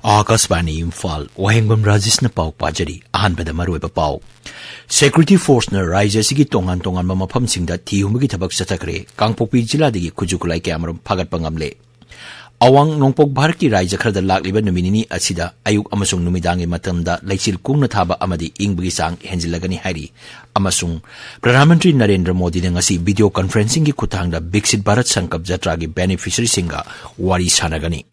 Akasbani Imphal, Wahengbam Rajesh na pau pajari, ahanbada maruiba pau. Security Force na Raja sige tongan mamapam singda tihumagi tabak satakre, Kangpopi jila digi kujukulay kamarum pagat pangamle. Awang nongpok Bharki Raja kada lakliba numinini asida ayuk amasung numidangi matamda laisil kung nathaba amadi ingbagi sang henjilagani hari. Amasung Pradhan Mantri Narendra Modi na ngasi video conferencing gi kutangda Biksit Bharat Sankap Jatra gi beneficiary singa wari sanagani.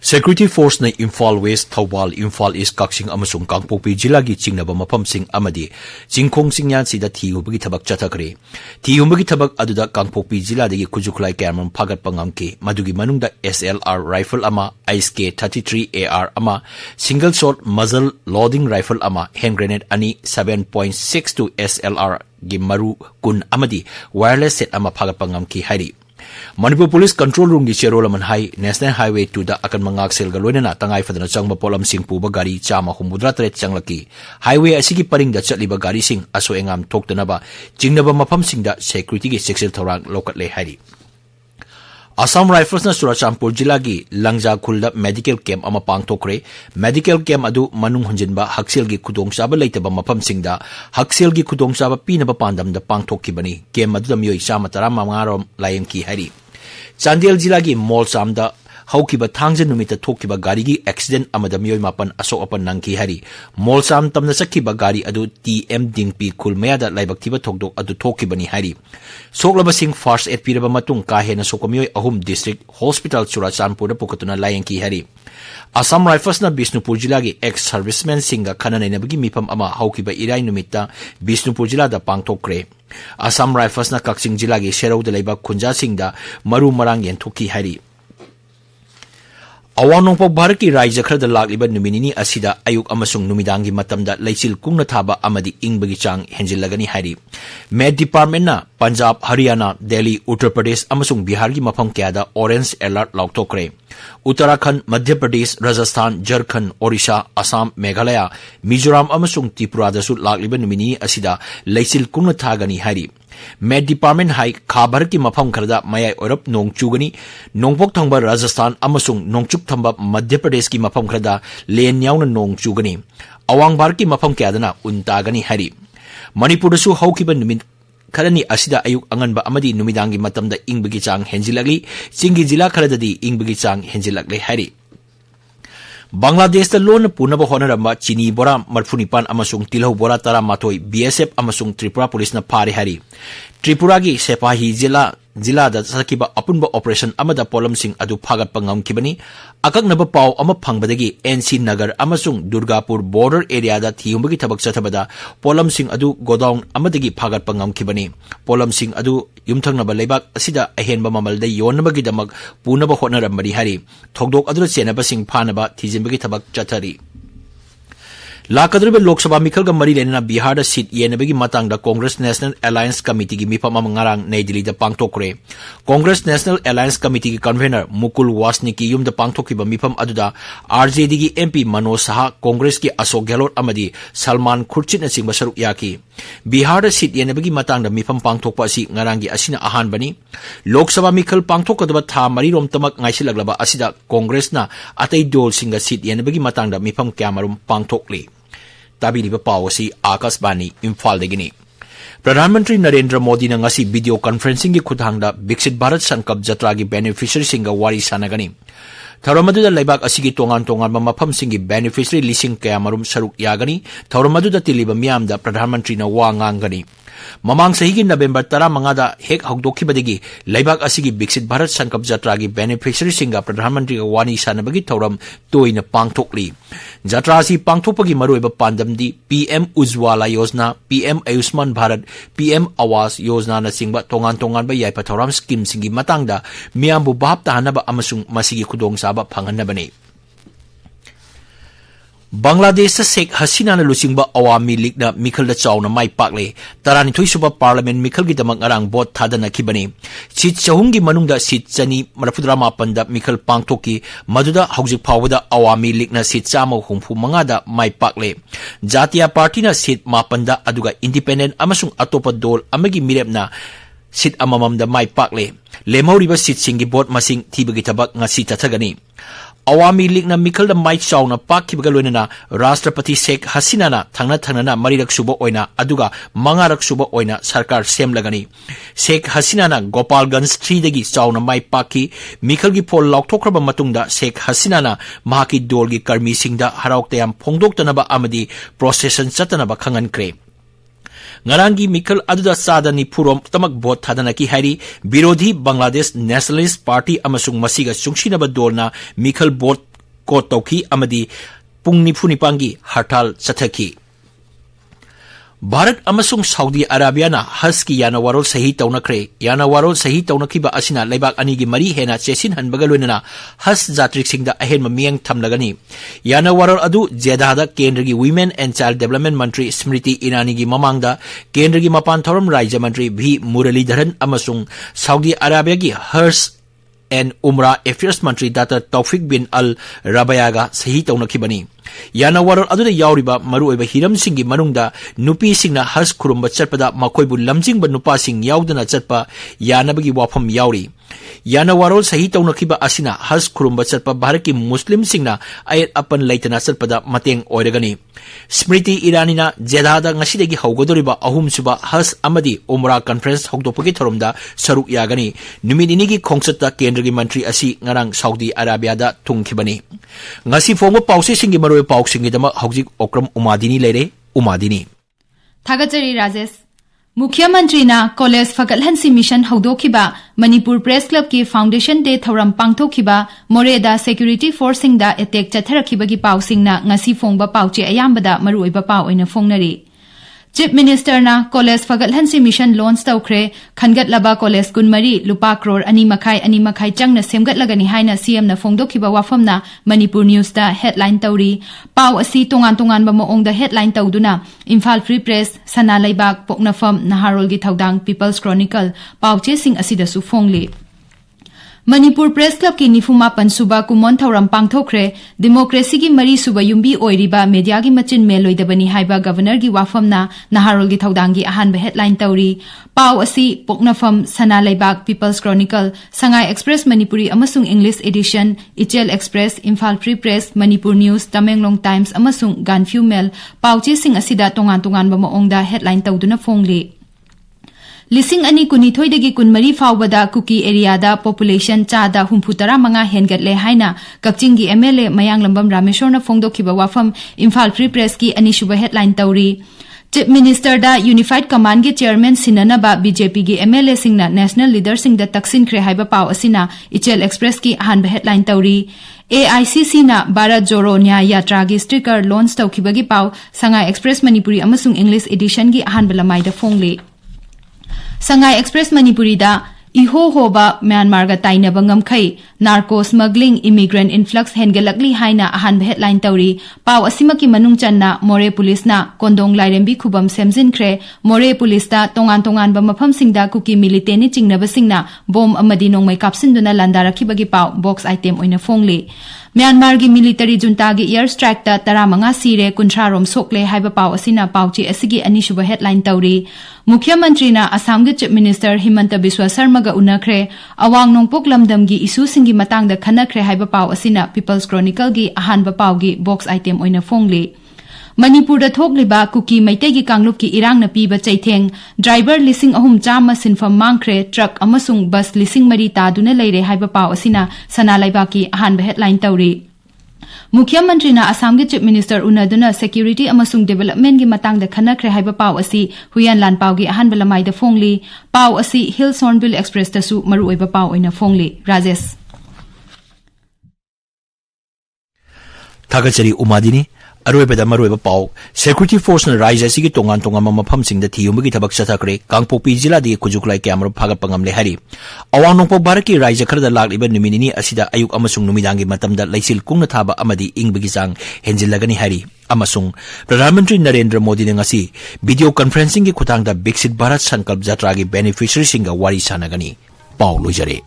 Security Force na Imphal West, Thawal, Imphal East, Kaksing amasung Kangpopi jila gi chingnaba mapam sing amadi jingkhong singyan sida thihubagi thabak chathakre. Thihubagi thabak aduda Kangpopi jila dagi kujuklai kayamam phagat pangamke madugi manungda SLR rifle ama ISK 33 AR ama single shot muzzle loading rifle ama hand grenade ani 7.62 SLR gi maru kun amadi wireless set ama phagat pangamke hari. Manipur Police Control Room gi Cherolaman High National Highway 2 da akan mangaksel galwena na tangay fadana changba polam sing puba gari chama humudra tret changlaki highway asigi paring da chatliba gari sing aso engam toktanaba jingnaba mapam sing da security gi sexel thorang lokatle hari. Assam Rifles na Surachandpur jila gi Langja khulda medical camp ama pangthokre medical camp adu manung hunjinba haksel gi khudongchaba leitaba mapam singda haksel gi khudongchaba pinaba pandam da pangthokibani camp adu da miyoi chama tarama ngarom layengki hari. Chandel jila gi mall samda haukiba thangja numita thokiba gari gi accident amada miyoi mapan asok apan nangki hari. Mall sam tamna sakkiba gari adu TM Dingpi khulmaya da laibak thiba thokdok adu thokibani hari. Soklaba sing first aid piraba matung kahena sokomiyoi ahum district hospital Surachandpur da pukatuna layengki hari. Assam Rifles na Bisnupur jila gi ex serviceman singa khananai nabagi mipam ama haukiba irai numita Bisnupur jila da pangthokre. Assam Rifles na Kaksing jila gi Sherau da laibak khunja singda maru marang yenthoki hari. Awanongpok Bharki Raja khada lakliba numinini asida ayuk amasung numidangi matamda laisil kungna thaba amadi ingbagi chang henjilagani hari. Med Department na Punjab, Haryana, Delhi, Uttar Pradesh amasung Bihar gi mafam kyada orange alert lauktokre. Uttarakhand, Madhya Pradesh, Rajasthan, Jharkhand, Odisha, Assam, Meghalaya, Mizoram amasung Tripura dasu lakliba numinini asida laisil kungna thagani hari. Med Department Hai Khabar ki mafam kharda mayai orap nong chugani nongpok thangba Rajasthan amasung nongchuk thamba Madhya Pradesh ki mafam kharda len yauna nong chugani awang bar ki mafam kyadana untagani hari. Manipur su haukiba numin kharani asida ayuk anganba amadi numidangi matamda ingbagi chang henjilagli chingi jila kharadadi ingbagi chang henjilagli hari. Bangladesh da lon punaba honaramba chini bora marfunipan amasung tilhau bora tara matoi BSF amasung Tripura Police na pare hari. Tripura gi Sepahi jila da sakiba apunba operation amada polam sing adu phagat pangam kibani akaknaba pau ama phangbadagi NC Nagar amasung Durgapur border area da thiumbagi thabak chathabada polam sing adu godown amadagi phagat pangam kibani polam sing adu yumthangnaba leibak asida ahenba mamalda yonabagi damak punaba honarambari hari thogdok adu chenaba sing phanaba thijimbagi thabak chathari. Lakadribe Lok Sabha Mikhal ga mari lenna Bihar da seat yenabagi matang da Congress National Alliance Committee gi mipam ngarang Nai Delhi da pangthokre. Congress National Alliance Committee gi convener Mukul Wasniki yum da pangthokiba mipam aduda RJD gi MP Manoj Saha Congress ki Ashok Gehlot amadi Salman Khurshid na singba saruk yaki. Bihar da seat yenabagi matang da mipam pangthokpa asi ngarang gi asina ahan bani. Lok Sabha Mikhal pangthokadaba tha mari rom tamak ngaisilaglaba asida Congress na atai dol singa seat yenabagi matang da mipam kyamarum pangthokli. Tabiliba pawasi Akasbani Imphal degini. Pradhan Mantri Narendra Modi na ngasi video conferencing gi khuthangda Biksit Bharat Sankap Jatra gi beneficiary singa wari sanagani. Tharamadu da laibak asigi tongan mafam singi beneficiary lising kaya marum saruk yagani. Tharamadu da tiliba miyam da Pradhan Mantri na wa ngangani. Mamang sahigi November tara mangada hek hagdokibadagi laibak asigi Biksit Bharat Sankap Jatra gi beneficiary singa Pradhan Mantri ga wani sanabagi thoram toina pangthokli. Jatra si pangthokpagi maruiba pandamdi PM Ujwala Yojana, PM Ayushman Bharat, PM Awas Yojana na singba tongan ba yaipa thoram scheme singi matangda miyambu bahap tahanaba amasung masigi khudong saba phanganabani. Bangladesh Sheikh Hasina Lusingba Awami League na Mikhal da Chawna Mai Pakle Tarani Thuisuba Parliament Mikhal gi damang arang bot thadana kibani Seat Chahungi manungda seat chani marafudra mapanda Mikhal Pangthoki Maduda Haujik Phawada Awami League na seat chama humpu mangada Mai Pakle Jatiya Party na seat mapanda aduga Independent amasung atopa dol amagi mirep na seat amamamda Mai Pakle Lemoriba seat singi bot masing thibagi tabak ngasi tathagani Awami League na Mikhal da Mai Chawna Pakkibaga loinana Rashtrapati Sheikh Hasina na thangna marirak suba oina aduga mangarak suba oina sarkar semlagani Sheikh Hasina na Gopalganj 3 dagi Chawna Mai Pakki Mikhal gi pol lauktokraba matungda Sheikh Hasina na mahaki dol gi karmi singda haraukta yam phongdoktanaba amadi procession chatanaba khangankre Ngarangi Mikhal aduda sadani purom tamak bot thadana ki hairi Birodhi Bangladesh Nationalist Party amasung masiga sungsinaba dolna Mikhal bot ko tauki amadi pungni phunipangi hartal chathaki Bharat amasung Saudi Arabia na haski yana warol sahi taunakre yana warol sahi taunakiba asina laibak ani gi mari hena chesin hanbaga loinana has jatrik singda ahen mamiang thamlagani yana warol adu Jeddah da Kendra gi Women and Child Development Mantri Smriti Irani gi mamangda Kendra gi mapan thoram Rajya Mantri V Muralidharan amasung Saudi Arabia gi Hajj and Umrah Affairs Mantri Dr. Tawfiq bin Al Rabayaga sahi taunakibani Yana warol aduda yauriba maru oiba hiram singi manungda nupi singna Hajj khurumba chatpada makoibu lamjingba nupa sing yaudana chatpa yanabagi wafam yauri Yana warol sahi taunakiba asina Hajj khurumba chatpa Bharati Muslim singna ayat apan laitana chatpada mateng oiragani Smriti Irani na Jeddah da ngasidagi haugodoriba ahum suba Hajj amadi Umrah Conference hogdopagi tharumda saruk yagani numinigi khongchatta Kendragi Mantri asi ngarang Saudi Arabia da thungkhibani ngasi phongba pause singi maru Pauxing dama Haujik Okram Umadini lere Umadini Thagachari Rajesh Mukhya Mantri na College Fagalhansi Mission Haudokiba Manipur Press Club ki Foundation Day Thoram Pangthokiba Moreda Security Forcing da attack chatharakiba gi Pauxing na ngasi phongba pauche ayambada maruiba pau oina phongnari Chief Minister na College Fagalhansi Mission launch tawkhre khangat laba college kunmari lupa crore ani makhai changna semgat lagani haina CM na phongdokhiba wafamna Manipur News da headline tawri pau asi tongan ba maong da headline tawduna Imphal Free Press Sana Laibak Poknafam Naharol gi thaudang People's Chronicle pau che sing asida su phongli Manipur Press Club ki nifuma pansuba kumon thauram pangthokre democracy gi mari suba yumbi oiriba media gi machin meloidabani haiba governor gi wafamna Naharol gi thaudangi ahan ba headline tawri pau asi Poknafam Sana Laibak People's Chronicle Sangai Express Manipuri amasung English edition Ichel Express Imphal Free Press Manipur News Tamenglong Times amasung Ganfu Mail pau che sing asida tongan ba maongda headline tawduna phongli Lising ani kunithoi dagi kunmari fawbada kuki area da population chada humputara manga hengatle haina kakching gi MLA Mayang Lambam Rameshwar na phongdokhiba wafam Imphal Free Press ki ani shuba headline tawri Chief Minister da Unified Command gi chairman sinana ba BJP gi MLA singna national leader sing da taksin khre haiba paw asina Ichel Express ki ahan ba headline tawri AICC na Bharat Joro Nya Yatra gi sticker launch tawkhiba gi paw Sangai Express Manipuri amasung English edition gi ahan balamai da phongli Sangai Express Manipuri da iho hoba Myanmar ga taina bangam khai narco smuggling immigrant influx hengalakli haina ahan headline tawri paw asima ki manung channa More police na kondong lairembi khubam semjin khre More police ta tongan ba mafam singda kuki milite ni chingna basingna bom amadi nongmai kapsinduna landarakhi bagi paw box item oina phongli Myanmar gi military junta gi air strike ta 15 sire kunthra rom sokle haiba paw asina pawchi asigi ani shuba headline tawri Mukhya Mantri na Assam gi Chief Minister Himanta Biswa Sarma ga unakhre awang nongpok lamdam gi issue singi matang da khanakhre haiba paw asina People's Chronicle gi ahan ba paw gi box item oina phongli Manipur da thokliba kuki maite gi kanglup ki irang na piba chaitheng driver lising ahum chama sinfam mangkhre truck amasung bus lising mari ta duna leire haiba paw asina Sana Laiba ki ahan ba headline tawri Mukhya Mantri na Assam gi Chief Minister unaduna security amasung development gi matang da khanakhre haiba paw asi huyan lan paw gi ahan balamai da phongli paw asi Hills Hornbill Express ta su maru oiba paw oina phongli Rajesh Thagachari Umadini अरोइबदा मरोइबा पाउ security force न राज्य सिगी तोंगान तोंगाम मफम सिंग the थियुमगी थबक चथाखरे Kangpokpi जिला दि कुजुकलाई camera फागत पंगमले Hari अवांग नोंपो Bharat की राज्य खरदा लाक्लिबा नुमिनिनी असिदा अयुक अमसुंग नुमिदांगी मतमदा लैसिल कुंगना थाबा अमदी इंगबगी चांग हेंजिलगनी हरि अमसुंग प्रधानमंत्री नरेंद्र मोदी ने ngasi video conferencing की खुतांगदा विकसित भारत संकल्प यात्रा की बेनिफिशियरी सिंग वारी सानगनी पाउ लोइजरे।